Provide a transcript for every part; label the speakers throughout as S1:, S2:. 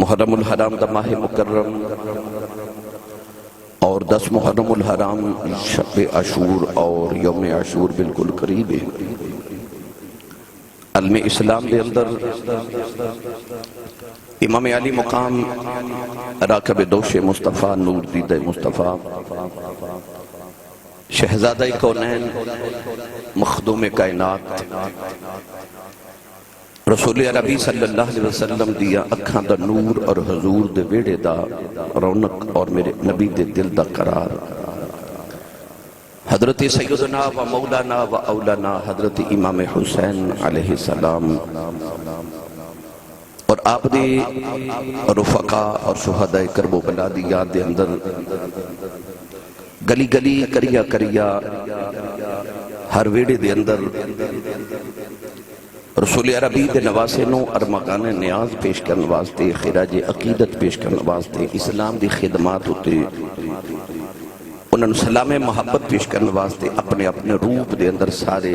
S1: محرم الحرام دا ماہ مکرم اور 10 محرم الحرام شب عاشور اور یوم عاشور بالکل قریب ہے۔ علم اسلام دے اندر امام علی مقام راکب دوش مصطفیٰ نور دید مصطفیٰ شہزادہ کونین مخدوم کائنات رسول عربی صلی اللہ علیہ وسلم دیا اکھاں دا نور اور حضور دے ویڑے دا رونق اور میرے نبی دے دل دا قرار حضرت سیدنا و مولانا و اولانا حضرت امام حسین علیہ السلام اور آپ دے رفقا اور شہداء کرب و بلا دی یاد دے اندر گلی گلی کریا کریا ہر ویڑے دے اندر رسول عربی دے نواسے نو ارمغان نیاز پیش کرنے واسطے خراج عقیدت پیش کرنے واسطے اسلام دی خدمات ہوتے انہوں نے سلام محبت پیش کرنے واسطے اپنے اپنے روپ دے اندر سارے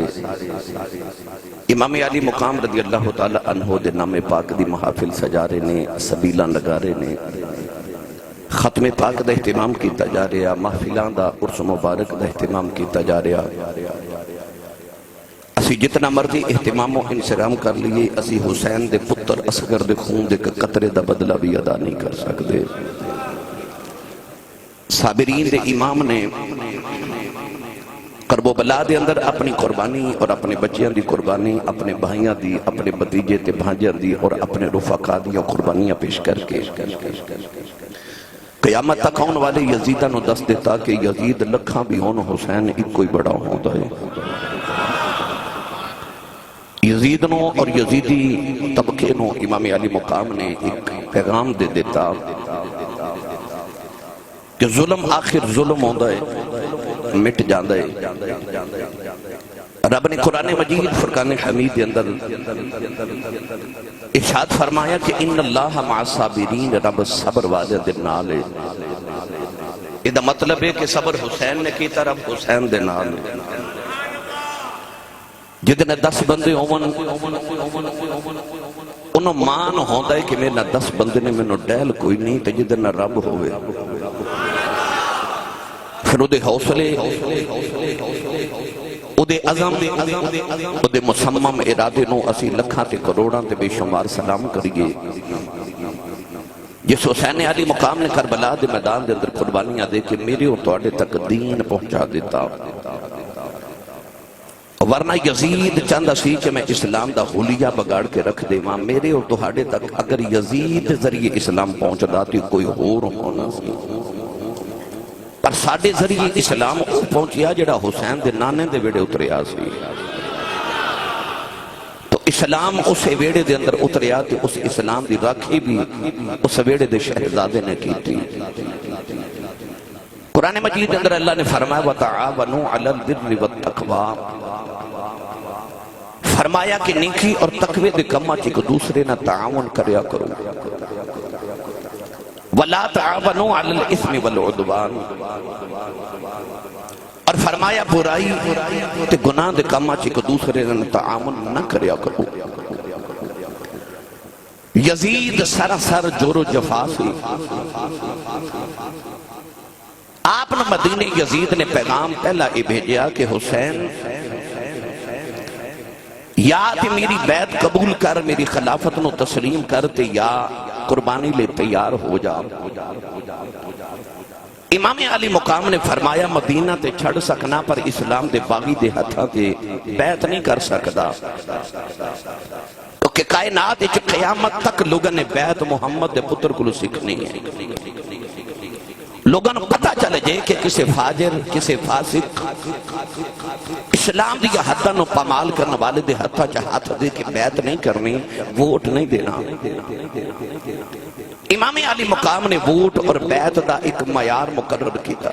S1: امام علی مقام رضی اللہ تعالی عنہ دے نام پاک دی محافل سجارے نے سبیلہ نگارے نے ختم پاک دا اہتمام کیتا جا رہا محفلان دا عرس مبارک دا اہتمام کیتا جا رہا اسی جتنا مرضی اہتمام و انسرام کر لیے اسی حسین دے پتر اصغر دے خون دے قطرے دا بدلہ بھی ادا نہیں کر سکتے۔ صابرین دے امام نے کرب و بلا دے اندر اپنی قربانی اور اپنے بچیاں دی قربانی اپنے بھائیاں دی اپنے بتیجے تے بھانجیاں دی اور اپنے رفقا دی قربانیاں پیش کر کے قیامت تک آن والے یزیدہ نو دست دیتا کہ یزید لکھاں بھی ہون حسین ایک کوئی بڑا ہوتا ہے۔ یزید نو اور یزیدی طبقے نو امام علی مقام نے ایک پیغام دے دیتا کہ ظلم آخر ظلم ہوندہ ہے مٹ جاندہ ہے۔ رب نے قرآن مجید فرقان حمید کے اندر ارشاد فرمایا کہ ان اللہ مع الصابرین، رب صبر والے دے نال ہے۔ یہ مطلب ہے کہ صبر حسین نے کیتا، رب حسین دے نال ہے۔ جدنے 10 بندے ہوون انہوں مان ہوندہ ہے کہ میرے 10 بندے نے میں ڈیل کوئی نہیں تے جدنے رب ہوئے پھر دے حوصلے دے عظم دے مصمم ارادے نو اسی لکھاں تے کروڑاں تے بے شمار سلام کریے جس حسین علی مقام نے کربلا دے میدان دے اندر قربانیاں دے کہ میرے اور توڑے تک دین پہنچا دیتا، ورنہ یزید چاندہ سی کہ میں اسلام دا حلیہ بگاڑ کے رکھ دے ماں میرے اور توڑے تک اگر یزید ذریعے اسلام پہنچ داتی کوئی اور ہونا سی، پر ساڑھے ذریعے اسلام پہنچیا جڑا حسین دے نانے دے ویڑے اتریا سی، تو اسلام اسے ویڑے دے اندر اتریا تھی، اس اسلام دی راکھی بھی اس ویڑے دے شہزادے نے کی تھی۔ قرآن مجید اندر اللہ نے فرمایا وَتَعَاوَنُوا عَلَى الْبِرِّ وَالتَّقْوَىٰ، فرمایا کہ نیکی اور تقوی دے کمہ چک دوسرے نہ تعاون کریا کرو، وَلَا تَعَاوَنُوا عَلَى الْإِثْمِ وَالْعُدْوَانِ، اور فرمایا برائی تے گناہ دے کمہ چک دوسرے نہ تعاون نہ کریا کرو۔ یزید سراسر جور و جفا سی، آپ نے مدینہ یزید نے پیغام پہلا یہ بھیجیا کہ حسین یا تے میری بیعت قبول کر، میری خلافت نو تسلیم کر تے یا قربانی لے تیار ہو جا۔ امام علی مقام نے فرمایا مدینہ تے چھڑ سکنا پر اسلام دے باغی دے ہتھا تے بیعت نہیں کر سکدا، کیونکہ کائنات اچھ قیامت تک لوگوں نے بیعت محمد دے پتر کو سکھنی ہے۔ لوگوں نے پتہ چلے جائے کہ کسے فاجر کسے فاسق اسلام دی حدہ نو پامال کرنے والے دے ہتھا چاہتا دے کہ بیعت نہیں کرنی، ووٹ نہیں دینا۔ امام علی مقام نے ووٹ اور بیعت دا ایک معیار مقرر کیتا،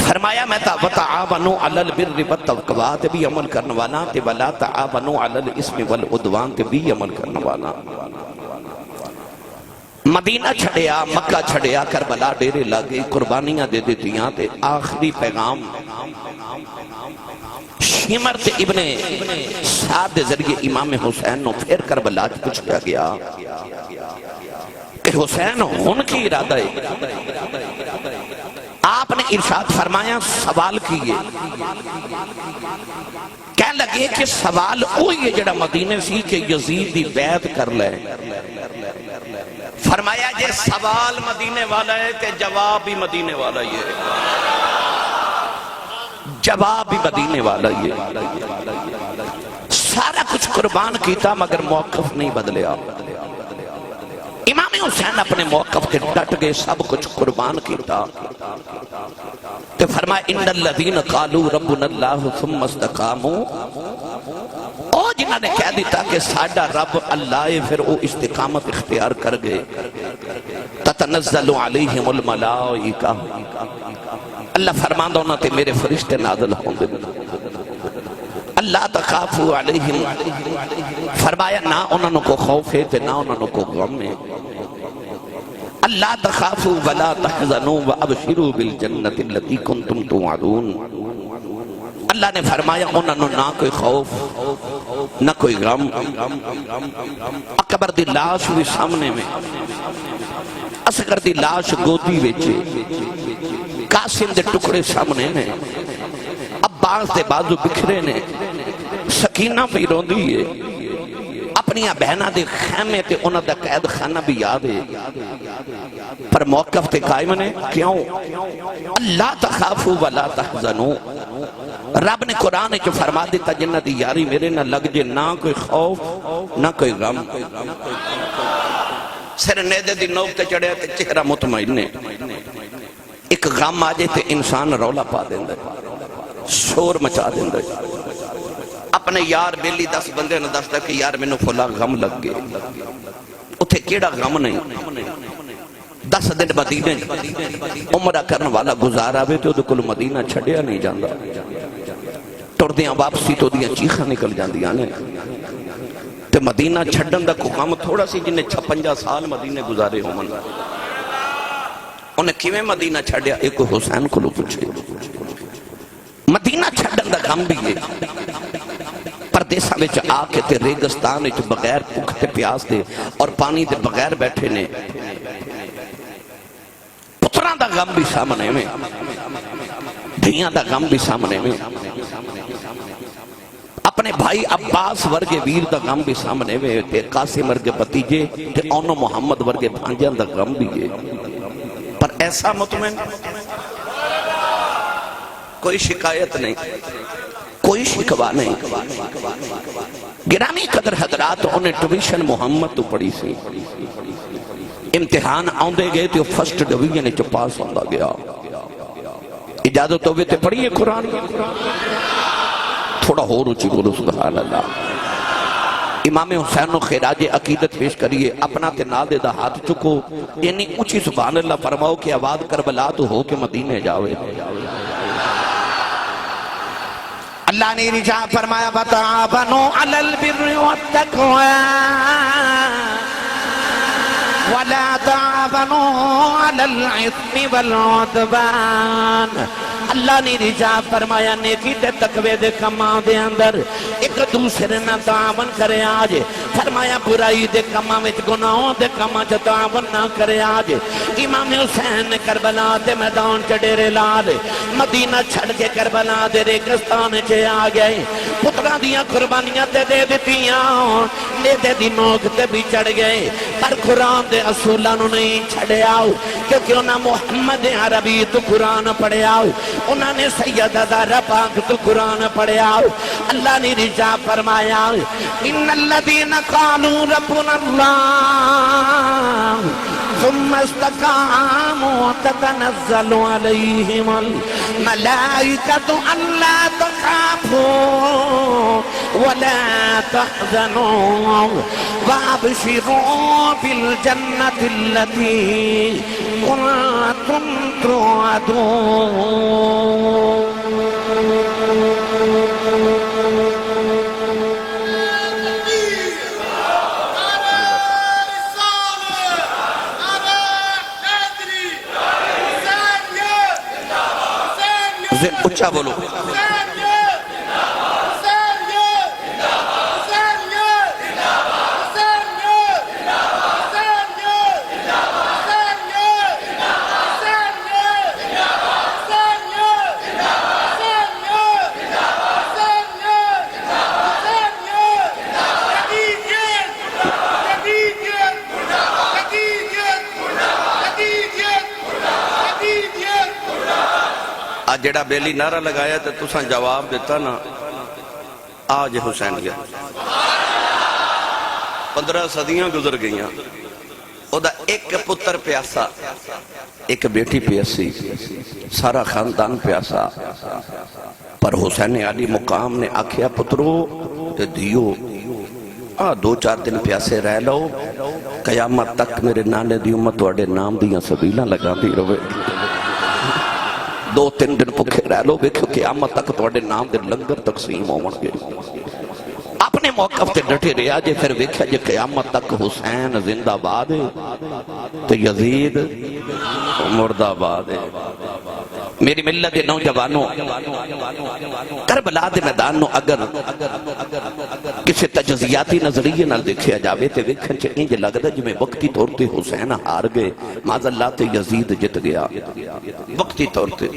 S1: فرمایا میں وَتَعَاوَنُوا عَلَى الْبِرِّ وَالتَّقْوَىٰ تے بھی عمل کرنے والا تے وَلَا تَعَاوَنُوا عَلَى الْإِثْمِ وَالْعُدْوَانِ تے بھی عمل کرنے والا۔ مدینہ چھڑیا، مکہ چھڑیا، کربلا ڈیرے لگے، قربانیاں دے دیتیاں تے آخری پیغام شمر تے ابن سعد دے ذریعے امام حسین نو پھر کربلا چ پوچھا گیا کہ حسین ہن کی ارادہ ہے؟ آپ نے ارشاد فرمایا سوال کیے، کہنے لگے کہ سوال وہی ہے جڑا مدینے سی کہ یزید دی بیعت کر لے۔ فرمایا جے سوال مدینے والا ہے تے جواب بھی مدینے والا ہی ہے، جواب بھی مدینے والا ہی ہے۔ سارا کچھ قربان کیتا مگر موقف نہیں بدلیا۔ امام حسین اپنے موقف کے ڈٹ گئے، سب کچھ قربان کیتا تو فرمایا ان الذین قالوا ربنا اللہ ثم استقاموا، او جنہوں نے کہہ دیتا کہ ساڈا رب اللہ ہے پھر وہ استقامت اختیار کر گئے، تتنزل علیہم الملائکہ، اللہ فرماندہ ہونا تے میرے فرشتے نازل ہوں گے، اللہ تخافوا علیہم، فرمایا نہ انہوں کو خوف ہے تے نہ انہوں کو غم ہے، اللہ تخافوا ولا تحزنوا وابشروا بالجنت التي کنتم توعدون، اللہ نے فرمایا انہوں نہ کوئی خوف نہ کوئی غم۔ اکبر دی لاش بھی سامنے میں، اصغر دی لاش گودی ویچے، قاسم دے ٹکڑے سامنے نے، عباس دے بازو بکھرے نے، سکینہ بھی روندی ہے، اپنی بہنہ دے خیمے تے انہوں دا قید خانہ بھی یاد ہے، پر موقف تے قائم نے کیوں؟ اللہ تخافوا ولا تحزنوا، رب نے قرآن جو فرما دیتا جنہ دی یاری میرے نہ لگ جے، نہ کوئی خوف نہ کوئی غم۔ سر نیدے دی نوک تے چڑھے تے چہرہ مطمئن نے، ایک غم آجے تے انسان رولا پا دیندے، شور مچا دیندے، اپنے یار بیلی 10 بندے نے دستا کہ یار میں نے فلا غم لگ گئے، اتھے کیڑا غم نہیں، 10 دن مدینہ عمرہ کرنے والا گزارا بھی تو کل مدینہ چھڑیا نہیں جاندہ، ٹردیاں واپسی تو دیاں چیخاں نکل جاندیاں نے، تے مدینہ چھڑن دا کو کام تھوڑا سی جنہیں 56 سال مدینہ گزارے ہوں منہ، انہیں کیویں مدینہ چھڑیا؟ ایک حسین کو لو پوچھے، مدینہ چھڑن دا غم بھی ہے، پردیسہ وچ آکے تے ریگستان وچ بغیر بھوک تے پیاس دے اور پانی دے بغیر بیٹھے نے، پتراں دا غم بھی سامنے میں، دھیاں دا غم بھی سامنے میں، اپنے بھائی عباس ورگے ویر دا غم بھی سامنے میں، تے قاسم ورگے بتیجے تے اونو محمد ورگے بھانجیاں دا غم بھی ہے، پر ایسا مطمئن کوئی شکایت نہیں، کوئی شکوا نہیں۔ گرامی قدر حضرات انہیں ٹویشن محمد تو پڑھی سی، امتحان آندے گئے تو فرسٹ ڈویژن چ پاس ہوندا گیا، اجازت ہوئے تے پڑھیے قرآن، تھوڑا ہو روچی بولو سبحان اللہ۔ امام حسین خراج عقیدت پیش کریے، اپنا تے نال دے دا ہاتھ چکو، یعنی اونچی سبحان اللہ فرماؤ کہ آواز کربلا تو ہو کے مدینے جاوے۔ اللہ نے ارشاد فرمایا وَتَعَاوَنُوا عَلَى الْبِرِّ وَالتَّقْوَىٰ وَلَا تَعَاوَنُوا عَلَى الْإِثْمِ وَالْعُدْوَانِ، اللہ نے ارشاد فرمایا نیکی تے تقوی دے کماں دے اندر ایک دوسرے نہ تعاون کرے آج، فرمایا برائی دے کماں وچ گناہوں دے کماں چ تعاون نہ کرے آج۔ امام حسین نے کربلا دے میدان چ ڈیرے لا دے، مدینہ چھڑ کے کربلا دے ریگستان چ آ گئے، پتراں دیاں قربانیاں تے دے دتیاں، نیدے دی نوک تے بھی چڑھ گئے، پر قرآن دے اصولاں نو نہیں چھڑے آؤ، کیونکہ انہاں محمد عربی تو قرآن پڑھے آؤ، انہوں نے سیدہ زہرا پاک تو قرآن پڑھے آؤ۔ اللہ نے رجا فرمایا ان الذین قالوا ربنا اللہ ثم استقاموا تتنزل علیہم الملائکۃ الا تخافوا ولا تحزنوا وابشروا بالجنة التي كنتم توعدون۔ اچھا بولو جڑا بیلی نعرہ لگایا تو تساں جواب دیتا نا آج حسین گیا 15 صدیاں گزر گئیاں او دا ایک پتر پیاسا ایک بیٹی پیاسی سارا خاندان پیاسا پر حسین علی مقام نے آکھیا پترو تے دیو 2-4 دن پیاسے رہ لو قیامت تک میرے نانے دی امت توڑے نام دیاں سبیلہ لگا دی روے 2-3 دن پکھے رہ لو بیکھو قیامت تک توڑے نام دے لنگر تقسیم ہون گے اپنے موقف تے ڈٹے رہا جے پھر ویکھا جے قیامت تک حسین زندہ باد تو یزید مردہ باد میری ملت نوجوانوں کربلا دے میدان اگر کسی تجزیاتی نظریے نال دیکھیا جاوے تے ویکھن چ انج لگدا جویں وقتی طور تے حسین ہار گئے معاذ اللہ تے یزید جت گیا وقتی طور تے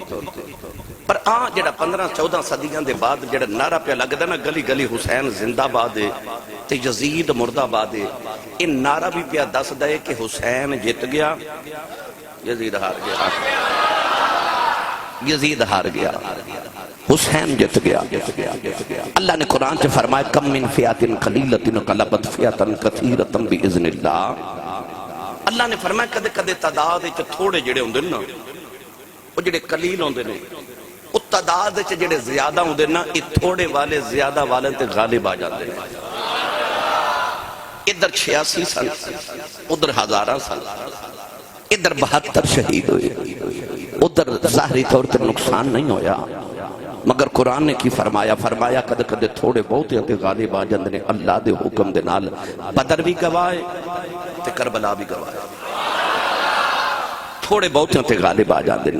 S1: پر جڑا 15-14 صدیاں دے بعد جڑا نعرہ پہ لگدا نا گلی گلی حسین زندہ باد ہے تے یزید مردہ باد ہے یہ نعرہ بھی پیا دس دے کہ حسین جت گیا یزید ہار گیا یزید ہار گیا حسین جت گیا اللہ نے قرآن سے فرمایا کم من فیات قلیلت قلبت فیات کثیرت باذن اللہ اللہ نے فرمایا کدے کدے تعداد وچ تھوڑے جڑے ہوندے نا او جڑے قلیل ہوندے نے او تعداد وچ جڑے زیادہ ہوندے نا اے تھوڑے والے زیادہ والے تے غالب آ جاندے نے ادھر 86 سال ادھر ہزاراں سال ادھر 72 شہید ہوئے ادھر ظاہری طور پر نقصان نہیں ہویا مگر قرآن نے کی فرمایا کد کد تھوڑے بہت تے غالب آ جاندے نے اللہ دے حکم دے نال بدر بھی گواہ تے کربلا بھی گواہ تھوڑے بہت تے غالب آ جاندے نے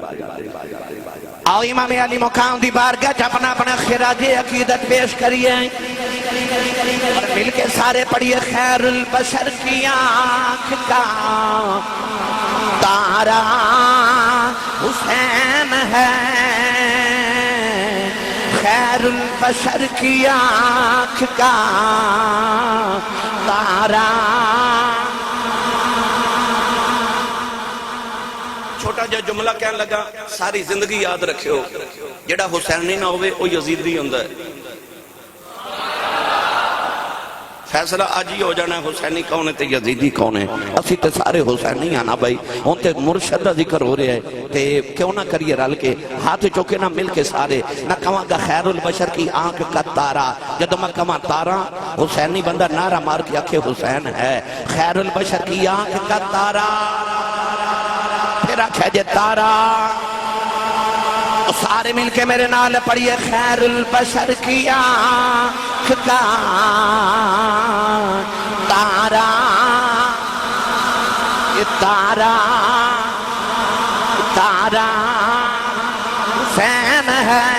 S2: آؤ امام علی مقام دی بارگاہ اپنا اپنا خراج عقیدت پیش کریے اور مل کے سارے پڑھیے خیر البشر کی آنکھ کا تارا حسین ہے خیر البشر کی آنکھ کا تارا
S1: چھوٹا جا جملہ کہنے لگا ساری زندگی یاد رکھے ہو جڑا حسینی نہ ہوئے وہ یزیدی ہوندہ ہے فیصلہ آج ہی ہو جانا ہے حسینی کون ہے تے یزیدی کون ہے اسی تے سارے حسینی آنا بھائی ہون تے مرشد ذکر ہو رہے ہیں تے کیوں نہ کریے رل کے ہاتھ چوکے نہ مل کے سارے نہ کہاں گا خیر البشر کی آنکھ کا تارا جدو میں کہاں تارا حسینی بندہ نعرہ مار کے آکھے حسین ہے خیر البشر کی آنکھ کا تارا پھر آکھے جے تارا سارے مل کے میرے نال پڑھیے خیر البشر کی آنکھ کا تارا تارا تارا حسین ہے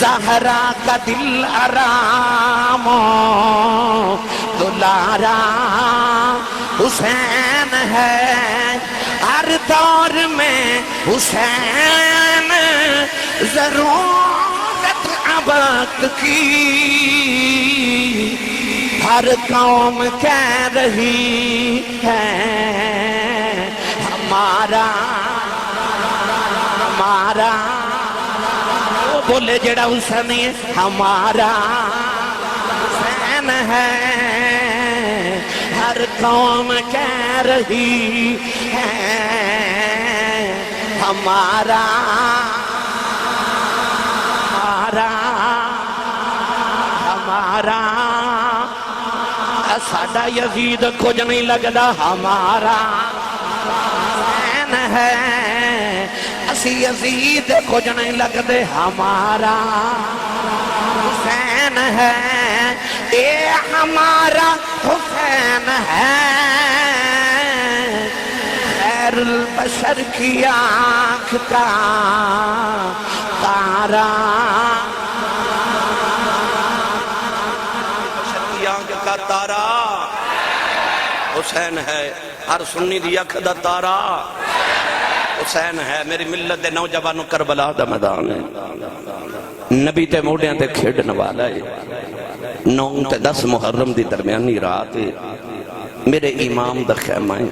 S1: زہرا کا دل آرام دلارا حسین ہے ہر دور میں حسین ضرورت وقت کی ہر قوم کہہ رہی ہے ہمارا وہ بولے جڑا حسین ہے ہمارا حسین ہے ہر قوم کہہ رہی ہے ہمارا ساڈا یزید کچھ نہیں لگدا ہمارا حسین ہے اسی یزید کچھ نہیں لگدے ہمارا حسین ہے اے ہمارا حسین ہے خیر البشر کی آنکھ کا تارا کا تارا حسین ہے ہر سنی دی اکھ دا تارا حسین ہے میری ملت دے نوجوانوں کربلا دا میدان ہے نبی تے موڑیاں تے کھیڑن والا ہے 9 تے 10 محرم دی درمیانی رات ہے میرے امام دا خیمہ ہے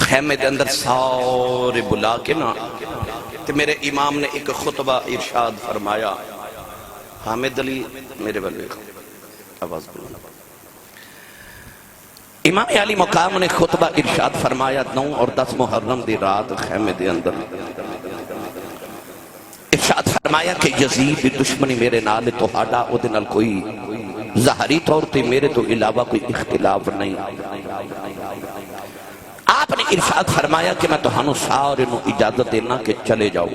S1: خیمے دے اندر سارے بلا کے نا تو میرے امام نے ایک خطبہ ارشاد فرمایا. حامد علی میرے بلوے آواز بلند. امام علی مقام نے خطبہ ارشاد فرمایا 9 اور 10 محرم دی رات خیمے دے اندر ارشاد فرمایا کہ یزید دی دشمنی میرے نال تہاڈا او دے نال کوئی ظاہری طور تے میرے تو علاوہ کوئی اختلاف نہیں. آپ نے ارشاد فرمایا کہ میں تہانوں سارے نو اجازت دینا کہ چلے جاؤ.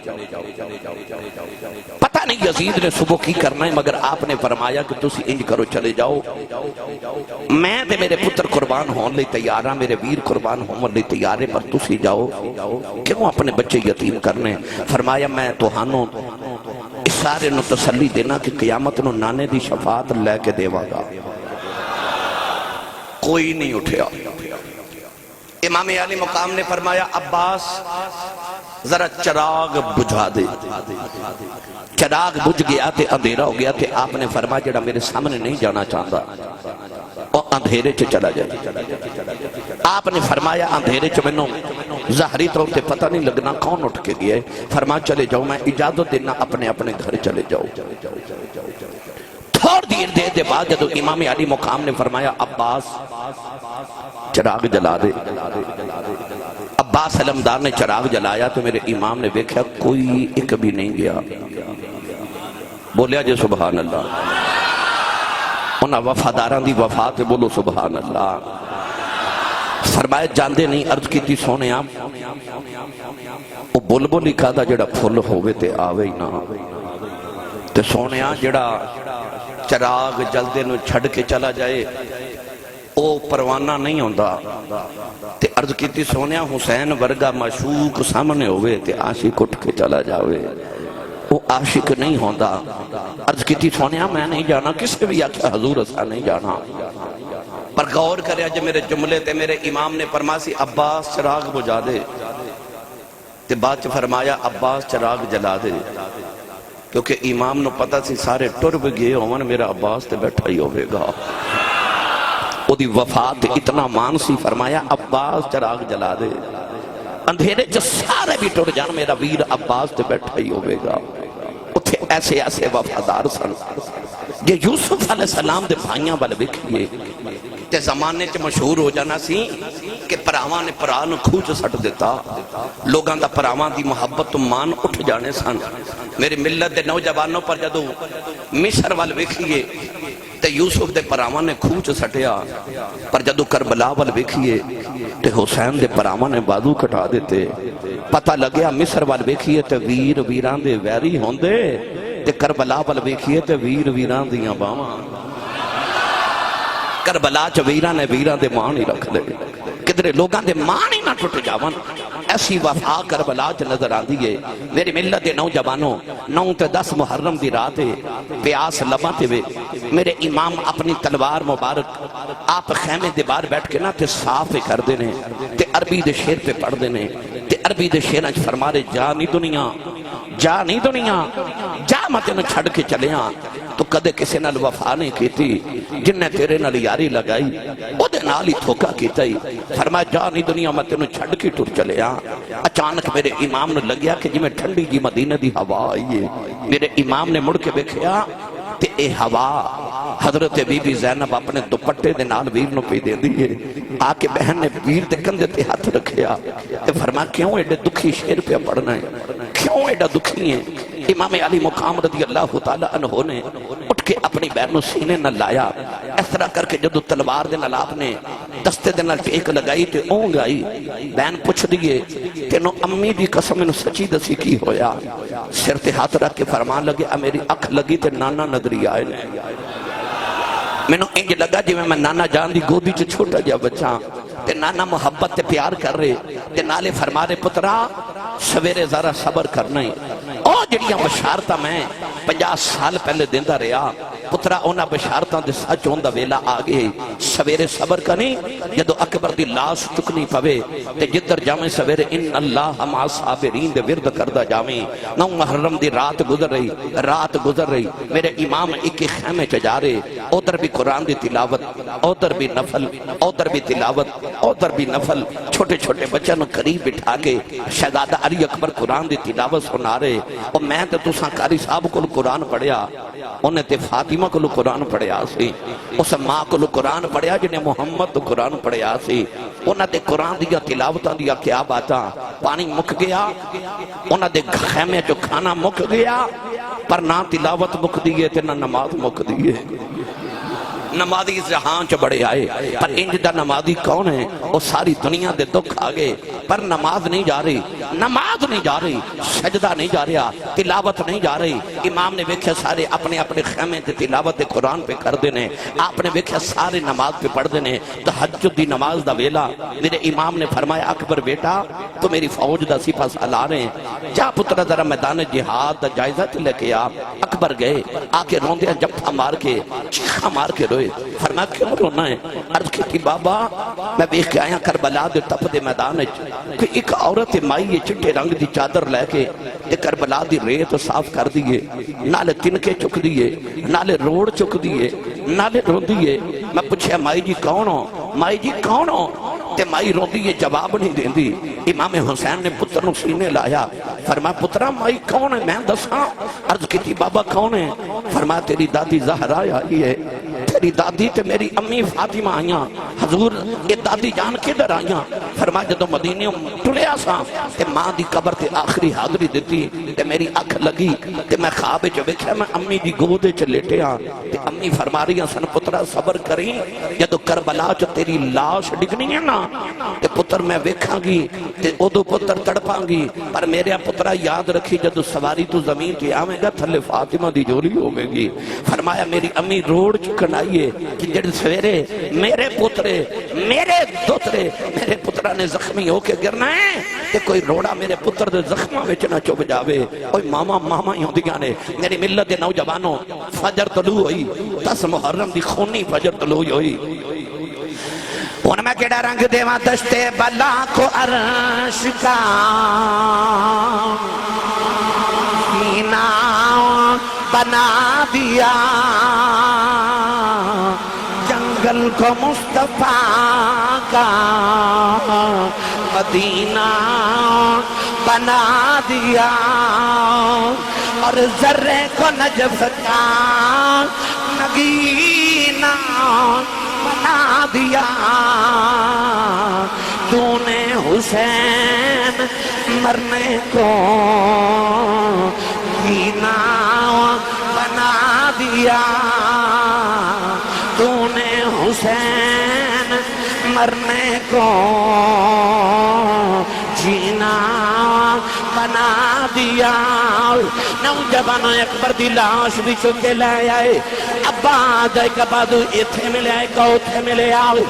S1: پتہ نہیں یزید نے صبح کی کرنا ہے مگر آپ نے فرمایا کہ تسی انج کرو چلے جاؤ. میں تے میرے پتر قربان ہون لئی تیار ہاں, میرے ویر قربان ہون لئی تیار ہے, پر تسی جاؤ کیوں اپنے بچے یتیم کرنے. فرمایا میں تہانوں سارے نو تسلی دینا کہ قیامت نو نانے دی شفاعت لے کے دیوا گا. کوئی نہیں اٹھیا. امام علی مقام نے فرمایا عباس ذرا چراغ بجھا دے. چراغ بجھ گیا تے اندھیرا ہو گیا تے آپ نے فرمایا جڑا میرے سامنے نہیں جانا چاہتا وہ اندھیرے چ چلا جائے. آپ نے فرمایا اندھیرے چ میں ظاہری طور تے پتہ نہیں لگنا کون اٹھ کے گیا ہے. فرمایا چلے جاؤ, میں اجازت دینا اپنے اپنے گھر چلے جاؤ. تھوڑ دیر دے بعد جدو امام علی مقام نے فرمایا عباس چراغ جلا دے. عباس علمدار نے چراغ جلایا تو میرے امام نے دیکھا کوئی ایک بھی نہیں گیا. بولیا جی سبحان اللہ. انہاں وفاداران دی وفات بولو سبحان اللہ. فرمایا جاندے نہیں, عرض کی تھی سونے آپ وہ بلبل ہی کہا جڑا پھل ہوئے تے آوے ہی نہ. تے سونے جڑا چراغ جلدے نو چھڑ کے چلا جائے او پروانہ نہیں ہوندا. تے عرض کیتی سونیا حسین ورگا معشوق سامنے ہوئے تے عاشق اٹھ کے چلا جاوے وہ عاشق نہیں ہوندا. عرض کیتی سونیا میں نہیں جانا, کسے بھی آکھا حضور اسا نہیں جانا. پر غور کریا جو میرے جملے تے میرے امام نے فرماسی عباس چراغ بجھا دے. تے بعد چ فرمایا عباس چراغ جلا دے, کیونکہ امام نو پتہ سی سارے ٹر گئے ہون میرا عباس تے بیٹھا ہی ہوئے گا. او دی وفات اتنا مان سی. فرمایا عباس چراغ جلا دے, اندھیرے جو سارے بھی ٹر جان میرا ویر عباس تے بیٹھا ہی ہوئے گا. اتھے ایسے ایسے وفادار سن یہ یوسف علیہ السلام دے بھائیاں والے بکھئے تے زمانے چ مشہور ہو جانا سی کہ پراواں نے پران کھوچ سٹ دیتا. لوگاں دا پراواں دی محبت تو مان اٹھ جانے سن. میری ملت دے نوجوانوں پر جدو مصر وال ویکھیے تے یوسف دے پراواں نے کھوچ سٹیا, پر جدو کربلا وال ویکھیے تے حسین دے پراواں نے بازو کٹا دیتے. پتہ لگیا مصر وال ویکھیے تے ویر ویران دے ویری ہوندے تے کربلا وال ویکھیے تے ویر ویران دیاں باواں. کربلا چ ویران نے ویران دے مان ہی رکھ لے, کدھرے لوگاں دے مان ہی نہ ٹوٹ جاون. ایسی وفا کربلا چ نظر آندی ہے. میری ملت دے نوجوانوں 9 تے 10 محرم دی رات ہے, پیاس لباں تے وے میرے امام اپنی تلوار مبارک آپ خیمے دے باہر بیٹھ کے نا تے صاف کر دینے تے عربی دے شعر پہ پڑھ دینے تے عربی دے شعراں وچ فرما رہے جا نہیں دنیا, جا نہیں دنیا, جا میں تینوں چھڑ کے چلیاں. تو کدے کسے نال وفا نہیں کیتی, جن نے تیرے نال یاری لگائی او دے نال ہی دھوکا کیتا ہی. فرمایا جا نہیں دنیا میں تینوں چھڑ کے ٹر چلے آ. اچانک میرے امام نے لگیا کہ جی میں ٹھنڈی جی مدینہ دی ہوا آئی ہے. میرے امام نے مڑ کے دیکھیا تے اے ہوا حضرت بی بی زینب اپنے دوپٹے دے نال ویر نو پی دے دیئے. آ کے بہن نے ویر دے کندھے تے ہاتھ رکھیا تے فرمایا کیوں ایڈے دکھی شعر پہ پڑھنا ہے, کیوں ایڈا دکھی ہے. امام علی مقام رضی اللہ تعالیٰ عنہ نے اٹھ کے اپنی بہن سینے نہ لایا. اس طرح کر کے جدو تلوار دے نال آپ نے دستے دے نال ٹیک لگائی تے اونگ آئی. بہن پوچھ دیئے کہ نو امی دی قسم انو سچی دسی کی ہویا. سر تے ہاتھ رکھ کے فرمان لگے میری اکھ لگی تے نانا نظری آئے نے. میں نو انج لگا جی میں نانا جان دی گودی چ چھوٹا جا بچا تے نانا محبت تے پیار کر رہے تے نالے فرما رہے پترا سویرے ذرا صبر کرنا ہے. او جڑیاں بشارتاں میں 50 سال پہلے دیندہ رہا, پترا انہاں بشارتاں دے سچ ہوندا ویلا آ گئے سویرے صبر کریں جدو اکبر دی لاش چکنی پوے تے جدر جاویں سویرے ان اللہ مع صابرین دے ورد کردہ جاویں نو محرم دی رات گزر رہی میرے امام ایک خیمے چ جا رہے ادھر بھی قرآن دی تلاوت ادھر بھی نفل ادھر بھی تلاوت ادھر بھی نفل چھوٹے چھوٹے بچوں نو قریب بٹھا کے شہزادہ علی اکبر قرآن دی تلاوت سنا رہے اور میں تے تساں قاری صاحب کو قرآن پڑھیا انہیں تے فاطمہ کو قرآن پڑھیا سی اس ماں کو قرآن پڑھیا جنہیں محمد تو قرآن پڑھیا سی انہیں تے قرآن دیا تلاوتاں دیا کیا باتاں پانی مک گیا انہیں تے خیمے جو کھانا مک گیا پر نہ تلاوت مک دیئے تے نہ نماز مک دیئے نمازی جہان چ بڑے آئے پر انج دا نمازی کون ہے وہ ساری دنیا دے دکھ آگے پر نماز نہیں جا رہی سجدہ نہیں جا رہا تلاوت نہیں جا رہی امام نے ویکھیا سارے اپنے اپنے خیمے تے تلاوت قرآن پہ کر دینے آپ نے ویکھیا سارے نماز پہ پڑھ دینے تہجد دی نماز دا ویلا میرے امام نے فرمایا اکبر بیٹا تو میری فوج دا سپاہ سالار ہیں جا پترا ذرا میدان جہاد دا جائزہ لے کے اکبر گئے آ کے روندے جپا مار کے چیخا مار کے روئے فرمایا کیوں رونا ہے عرض کی بابا میں بیخ کے آیا کربلا دے تپ دے میدان کہ ایک عورت مائی چٹے رنگ دی چادر لے کے کربلا دی ریت صاف کر دیئے نالے تنکے چک دیئے نالے روڑ چک دیئے نالے رو دیئے میں پوچھیا مائی جی کون ہو تے مائی رو دیئے جواب نہیں دیں دی امام حسین نے پتر نو سینے لایا فرمایا پترہ مائی کون ہے میں دساں عرض کی تھی بابا کون ہے فرمایا تیری دادی زہرا آئی ہے تیری دادی تے میری امی فاطمہ آئیاں حضور یہ دادی جان کے در آئیاں فرمایا جدو مدینہ ٹلیا سا تے ماں دی قبر تے آخری حاضری دیتی تے میری اکھ لگی تے میں خواب چ ویکھیا میں امی دی گودے چ لیٹے ہاں تے امی فرما رہی ہیں سن پترا صبر کریں جدو کربلا چ تیری لاش ڈگنی ہے نا تے پتر میں ویکھاں گی تے ادو پتر تڑپاں گی پر میرے پترا یاد رکھی جدو سواری تو زمین کی آویں گا تھلے فاطمہ دی جولی ہوگے گی فرمایا میری امی روڑ چکن آئیے کہ جڑ سویرے میرے پترے میرے دوترے میرے پترا نے زخمی ہو کے گرنا ہے کہ کوئی روڑا میرے پتر دے زخمہ وچ نہ چوب جاوے کوئی ماما ہی ہوندیاں نے میری ملت دے نوجوانوں فجر طلوع ہوئی 10 محرم دی خونی فجر طلوع ہوئی ان میں کیڑا رنگ دیواں دشتے بلا کو عرش کا سینہ بنا دیا جنگل کو مصطفیٰ کا مدینہ بنا دیا اور ذرے کو نجف کا نگینہ بنا دیا تو نے حسین مرنے کو جینا بنا دیا تو نے حسین مرنے کو جینا بنا دیا نوجوان اکبر دی لاش بھی چکے لے آئے ابا دائی کا بادو ایتھے ملے آئے کوتھے ملے آئے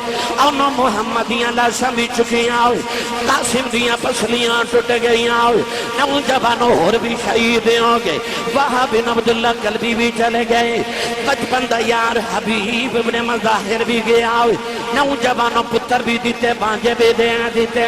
S1: انہوں محمدیاں لاشاں بھی چکی آئے قاسم دیاں پسلیاں ٹوٹ گئی آئے نوجوانوں اور بھی شہید ہو گئے وہاں بن عبداللہ قلبی بھی چلے گئے بچپن دا یار حبیب ابن مظاہر بھی گیا آئے نوجوانوں پتر بھی دیتے بانجے بھی دیتے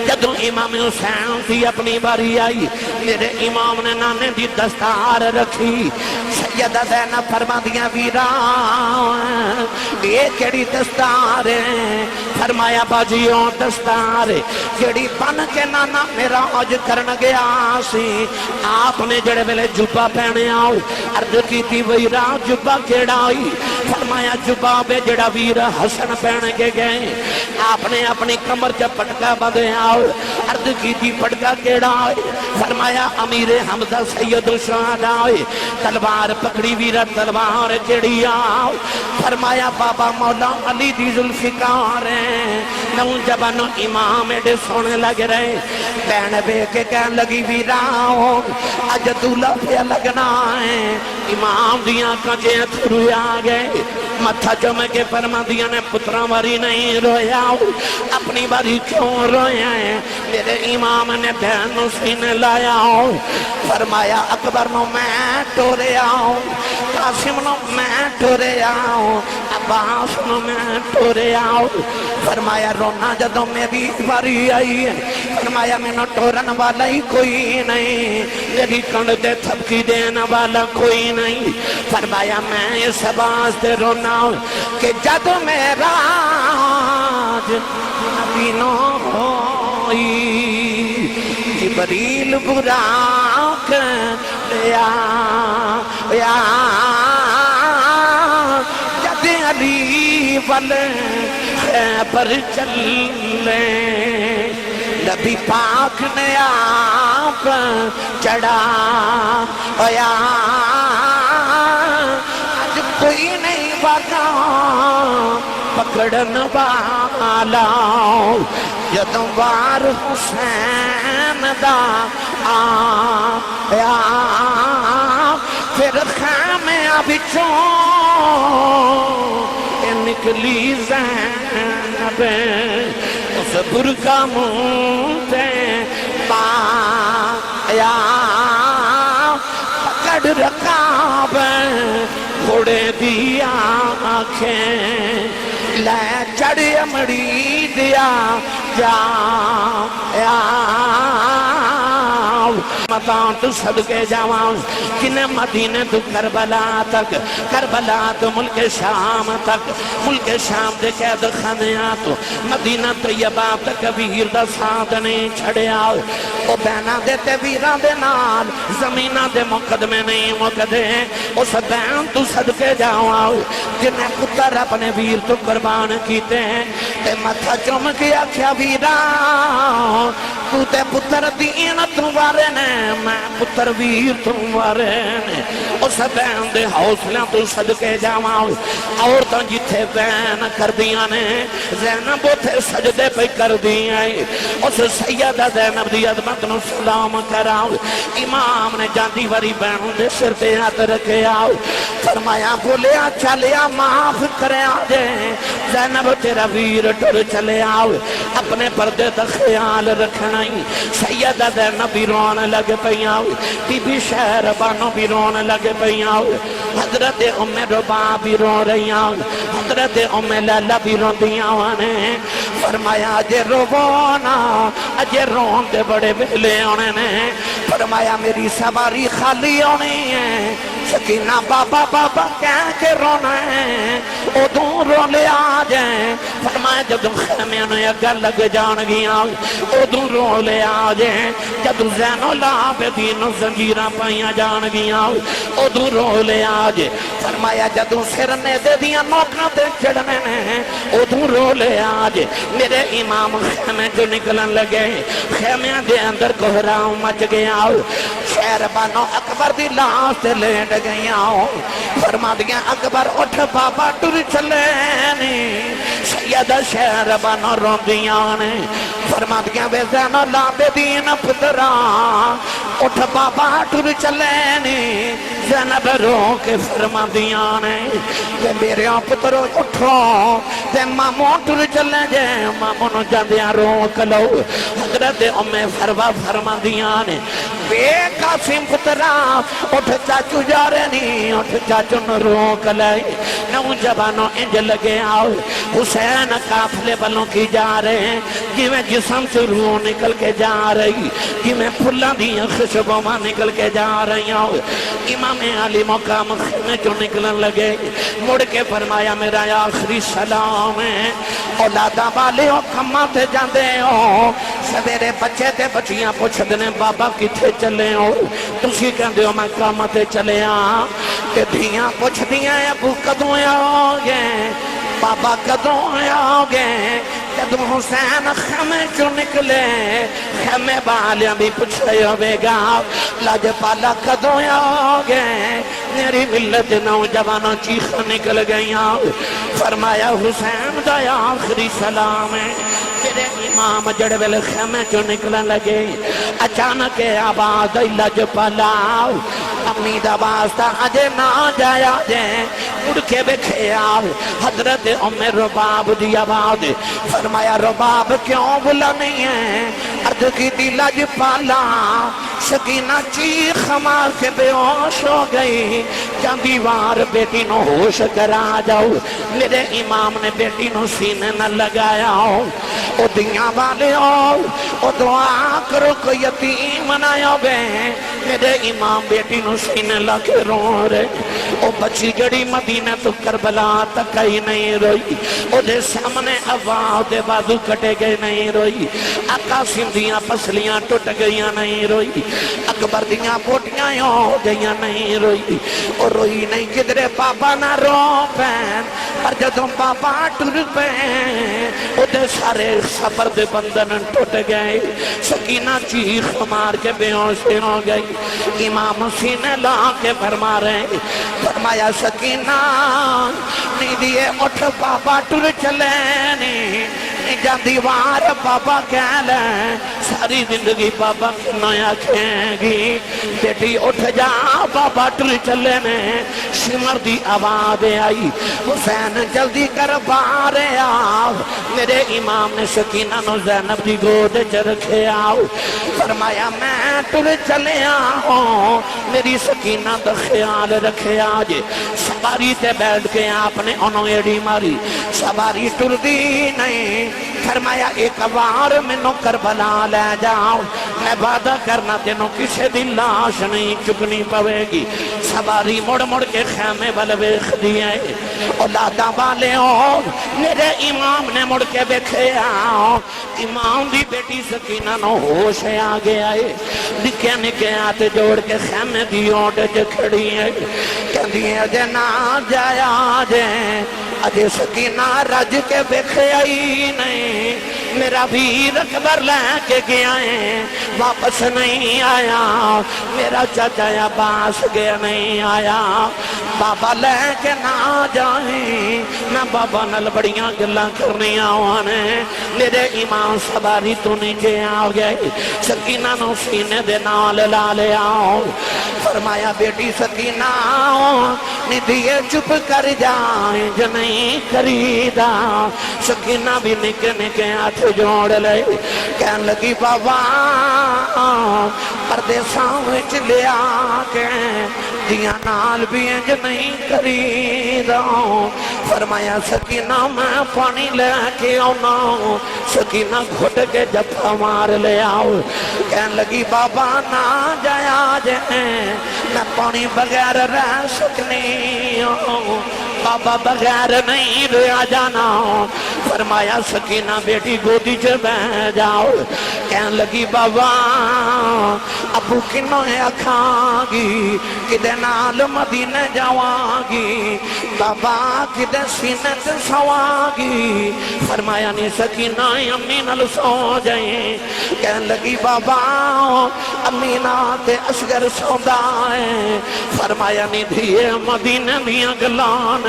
S1: جدوں امام حسین تھی اپنی باری آئی میرے امام نے نانے دی دستار رکھی سیدہ زینب فرما دیا ویران یہ کیڑی دستار ہے فرمایا باجیوں دستار کیڑی بن کے نانا میرا آج کرن گیا سی آپ نے جڑے ویلے جبا پہنے آؤ عرض کی تھی ویران جبا کیڑا آئی فرمایا جبا بے جڑا ویر حسن پہنے کے گئے آپ نے اپنی کمر جب پٹکا بندے آؤ عرض کی تھی پٹکا کیڑا آئی فرمایا امیر حمزہ سید الشہداء آئے تلوار پکڑی ویرہ تلوار کیڑی آؤ فرمایا بابا مولا علی دی ذوالفقار ہیں نوجوانوں امام ایڈے سونے لگ رہے بین بے کے کہن لگی ویراؤں اج دولہ پہ لگنا ہے امام دیاں کجے تھرو آگئے متھا جمع کے فرما دیا نے پترہ واری نہیں رویا اپنی باری کیوں رویا ہے میرے امام نے بہن سین لایا فرمایا اکبر نو میں ٹوریا
S2: قاسم نو میں ٹورے آؤں عباس نو میں ٹورے آؤں فرمایا رونا جدوں میری باری آئی ہے فرمایا میں نو ٹورن والا ہی کوئی نہیں میری کنڈ دے تھپکی دینا والا کوئی نہیں فرمایا میں اس واسطے رونا کہ جدوں میرا نبی نو ہوئی جبریل براق لیا یا جد علی والے خیبر چلے نبی پاک نے آپ چڑھا یا آج کوئی نہیں بتا پکڑن والا جدوں وار حسین دا آیا پھر خیمیاں بچوں نکلی زینب اس برکا منتے پایا پکڑ رکاب گھوڑے دیا آنکھیں لے چڑھ امڑی دیا جا مطان تو صدقے جاؤں کنے مدینے تو کربلا تک کربلا تو ملک شام تک ملک شام دے قید خانیاں تو مدینہ طیبہ تک ویر دا ساتھ نہیں چھڑے آؤ او بینہ دیتے ویران دے نال زمینہ دے مقدمے نہیں مقدے اس بین تو صدقے جاؤں جنہیں پتر اپنے ویر تو قربان کیتے ہیں تے متھا چوم کیا کیا ویران تو تے پتر دین تمہارے نے میں پتر ویر تمہارے نے اس بین دے حوصلہ تو صدقے جاؤں عورتاں جتھے بین کر دیا نے زینب تھے سجدے پہ کر دیا اس سیدہ زینب دی عظمت نو سلام کراؤ امام نے جاندی وری بین دے سر پہ ہاتھ رکھے آؤ فرمایا بولیا چلیا معاف کرے آجے زینب تیرا ویر ٹر چلے آؤ اپنے پردے تا خیال رکھنا سیدہ زینب بھی رونے لگے پیاؤ بی بی شہر بانو بھی رونے لگے پیاؤ حضرت ام ربا بھی رو رہی آؤ حضرت ام لیلہ بھی رو دیا نے فرمایا اجے رونا اجے رون دے بڑے بہلے ہونے نے فرمایا میری سواری خالی ہونی ہے سکینہ بابا بابا کہہ کے رونا ہے ادھوں رو لے آجیں فرمایا جدوں خیمیاں نے اگر لگ جان گیا ادھوں رو لے آجیں جدوں زین العابدین زنجیرہ پائیاں جان گیا ادھوں رو لے آجیں فرمایا جدوں سرنے دے دیا نوکاں دے چڑھنے نے ادھوں رو لے آجیں میرے امام خیمے جو نکلن لگے خیمیاں دے اندر کوہراؤں مچ گیا شہر بانو اکبر دی لاس تے لیٹ گیا فرما دیا اکبر اٹھ بابا ٹر چلے نی سیدہ شہر بانو رو دیا نے فرما دیا بے زین العابدین پترا اٹھ بابا ٹر چلے نی زینب رو کے فرما دیا نے کہ میرے پترو اٹھو تے مامو ٹر چلے جے مامو نو جاندیاں روک لو حضرت ام فروا فرما دیا نے بے قاسم پترا اٹھ چاچو جا رہے نہیں اٹھ چاچو نو روک لائے نوجوانوں انج لگے آؤ حسین قافلے بلوں کی جا رہے ہیں جویں جسم سے روح نکل کے جا رہی جویں پھلاں دیاں خوشبواں نکل کے جا رہی ہوں امام علی مقام خیمے جو نکلن لگے مڑ کے فرمایا میرا آخری سلام ہے اولادہ والے ہو کماں تے جاندے ہو سویرے بچے تے بچیاں پوچھ دنے بابا کتھے چلے ہو تسی کہندے ہو میں کام تے چلے ہاں کہ دھیاں پوچھ دیاں ابو کدوں آؤ گے بابا کدوں آؤ گے جدوں حسین خیمے چوں نکلے خیمے بالیاں بھی پوچھے ہوئے گا لاج پالا کدوں آؤ گے میری ملت نوجوانوں چیخ نکل گئیاں فرمایا حسین دا آخری سلام ہے میرے امام جڑ ویلے خیمے چوں نکلن لگے اچانک آواز لج پالا امی دا واسطہ اجے نہ جایا جے اڑ کے بکھے آو حضرت ام رباب دی آواز فرمایا رباب کیوں بلا نہیں ہے عرض کی دی لج پالا سکینہ چیخ مار کے بے ہوش ہو گئی جاندی وار بیٹی نو ہوش کرا جاؤ میرے امام نے بیٹی نو سینے نہ لگایا او دیاں والے او دعا کرو کو یتیم نہ بے میرے امام بیٹی نو سینے لگے رو رہے او بچی جڑی مدینہ تو کربلا تک ہی نہیں روئی او دے سامنے آواز دے بازو کٹے گئے نہیں روئی قاسم دیاں پسلیاں ٹوٹ گئیاں نہیں روئی اکبر دیاں بوٹیاں ہو گئیاں نہیں روئی اور روئی نہیں کدرے پاپا نہ رو پین پر جدوں پاپا ٹر پین او دے سارے صبر دے بندن ٹوٹ گئے سکینہ چیخ مار کے بے ہوش ہو گئی امام سینے لا کے فرما رہے فرمایا سکینہ نہیں دیے اٹھ پاپا ٹر چلے نہیں جان دیوار بابا کہہ لیں ساری زندگی بابا کنایا کہیں گی بیٹی اٹھ جا بابا ٹر چلے نے شمر دی آواز آئی حسین جلدی کر بارے آؤ میرے امام نے سکینہ نو زینب دی گود چرکھے آؤ فرمایا میں ٹر چلے آؤں میری سکینہ دا خیال رکھے آجے سواری تے بیٹھ کے آپ نے انہوں ایڈی ماری سواری ٹر دی نہیں فرمایا ایک وار منو کربلا لے جاؤ میں وعدہ کرنا تینوں کسے دن لاش نہیں چکنی پوے گی سواری مڑ مڑ کے خیمے والویخ دیئے اولادہ والے ہو میرے امام نے مڑ کے بیکھے آؤ امام دی بیٹی سکینہ نو ہوش آگے آئے نکے نکے آتے جوڑ کے خیمے دی اوٹے چے کھڑی ہے کہن دیئے اجے نہ جایا جائے اجے سکینہ رج کے بیکھے آئی نہیں میرا بھی اکبر لے کے گیا ہے واپس نہیں آیا میرا چاچا عباس گیا نہیں آیا بابا لے کے نہ جائیں میں بابا نل بڑیاں گلاں کرنی آوانے میرے امام سواری تو نیچے آ گئے سکینہ نو سینے دے نال لالے آؤ فرمایا بیٹی سکینہ ندیے چپ کر جائیں جو نہیں خریدا سکینہ بھی نکے نکے ہاتھ جوڑ لے کہن لگی بابا پردیساں وچ لیا کے دیاں نال بھی انج نہیں خریدا فرمایا سکینہ میں پانی لے کے آنا سکینہ گھٹ کے جپا مار لے آؤ کہن لگی بابا نہ جایا جائیں میں پانی بغیر رہ سکنی ہوں بابا بغیر نہیں رہا جانا فرمایا سکینہ بیٹی گودی چے بہ جاؤ کہن لگی بابا ابو کنوں اکھاں گی کدے نال مدینے جاواں گی بابا کدے سینے تے سواں گی فرمایا نہیں سکینہ امی نال سو جائیں کہن لگی بابا امی نال اصغر سوندا ہے فرمایا نہیں دھیے مدینے دیاں گلان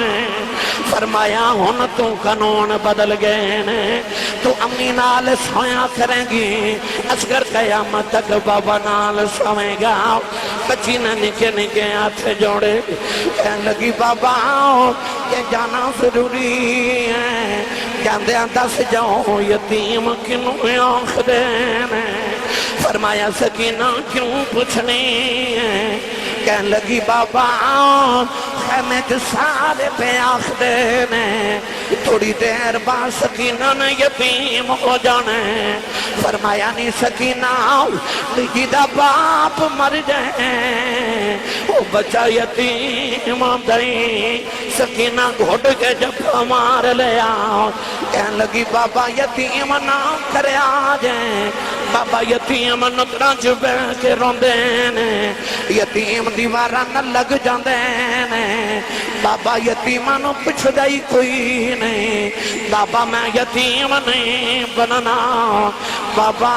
S2: فرمایا ہن تو قانون بدل گئے نے تو امی نال سویا کریں گی اصغر قیامت تک بابا نال سوئے گا بچی نے نکے نکے ہاتھ جوڑے کہنے لگی بابا یہ جانا ضروری ہے جاندیاں دس جاؤ یتیم کنوں آنکھ دینے فرمایا سکینہ کیوں پوچھنی ہے کہنے لگی بابا خیمت سارے پہ آخ دینے تھوڑی دیر بعد سکینہ نے یتیم ہو جانے فرمایا نہیں سکینہ جیدہ باپ مر جائیں وہ بچہ یتیم دیں سکینہ گھوٹ کے جب مار لے آؤ کہنے لگی بابا یتیم نہ کرے آ جائیں بابا یتیم نترا جبے کے روندینے یتیم دیوارہ نہ لگ جاندینے بابا یتیمہ نو پچھ دائی کوئی نہیں بابا میں یتیم نہیں بننا بابا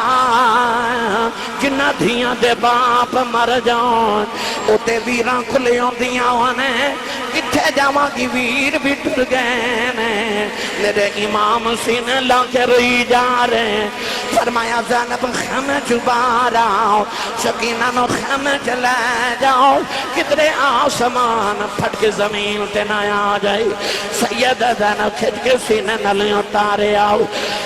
S2: جنہ دھیاں دے باپ مر جاؤں اوتے ویراں کھلیوں دیاں وانے کتھے جاواں کی ویر بھی ٹر گئے نے میرے امام سینے لا کے رہی جا رہے فرمایا زینب خیمے چبا رہا سکینہ نو خیمے چلے جاؤ کتنے آسمان پھٹ کے زمین تے نہ آ جائے سید زینب کھچ کے سینے نلیں اتارے آؤ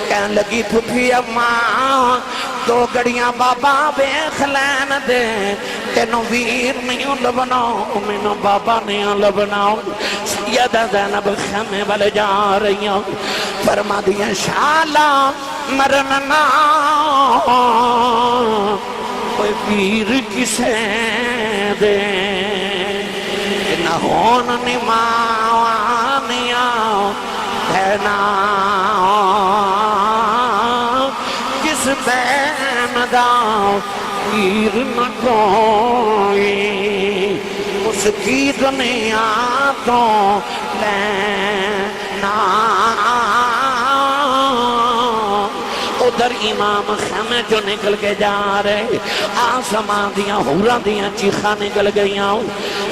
S2: کہنے لگی پھپھی اماں دو گڑیاں بابا بیخ لین دے تینوں ویر نہیں لبنا مینوں بابا نہیں لبنا سیدہ زینب خیمے والے جا رہی ہوں فرما دیا شالا مرننا کوئی ویر کسے دے نہ ہون نماوانیاں دینا کس دین دا ویر نہ کوئی اس کی دنیا تو لینا ادھر امام خیمے جو نکل کے جا رہے آسمان دیاں حوراں دیاں چیخاں نکل گئیاں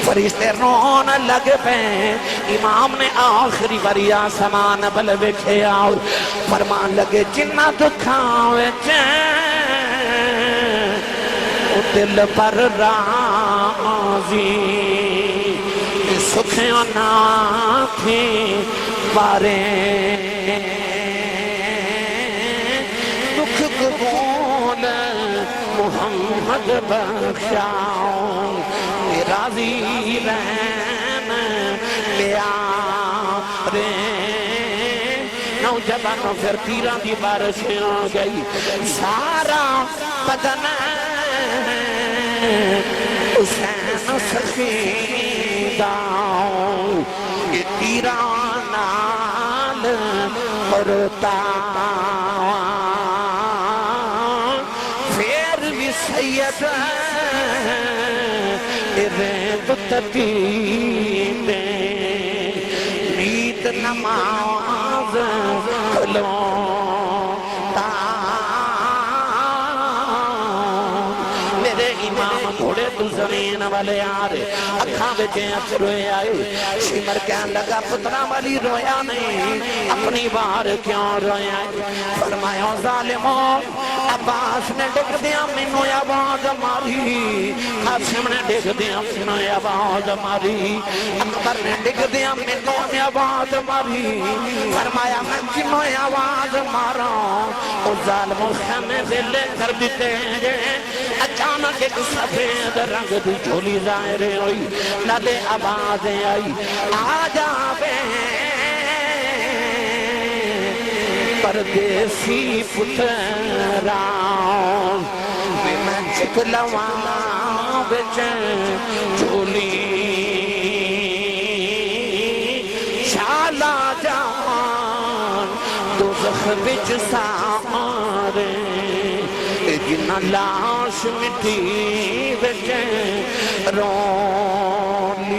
S2: فرشتے رون لگ پہ امام نے آخری باری آسمان بل بکھے آؤ فرمان لگے جنہ دکھاوے چین او دل پر راضی سکھیاں نہ تھی بارے قبول محمد بخشاؤں راضی رہن پیارے نوجوانوں پھر تیران دی بارش آ گئی سارا بدن حسین سخیداؤں یہ تیران نال مرتا سید ریب تقیم نیت نماز کھلوتا میرے امام گھوڑے تو زمین والے آرے اکھاں بچے اچھ روئے آئے شمر کہن لگا پترہ والی رویا نہیں اپنی بار کیوں رویا فرمایا ظالموں عباس نے ڈک دیا منو آواز ماری قاسم نے ڈک دیا منو آواز ماری اکبر نے ڈک دیا منو آواز ماری فرمایا میں کنو آواز مارا اس ظالم خیمے سے لے کر دیتے ہیں اچانک ایک سفید رنگ دی جھولی ظاہرے ہوئی لدے آوازیں آئی آجا بے پردیسی پتراؤں میں چکلواں بچیں جھولی شالا جان دوزخ بچ سارے جنہ لاش مٹی بچیں رولی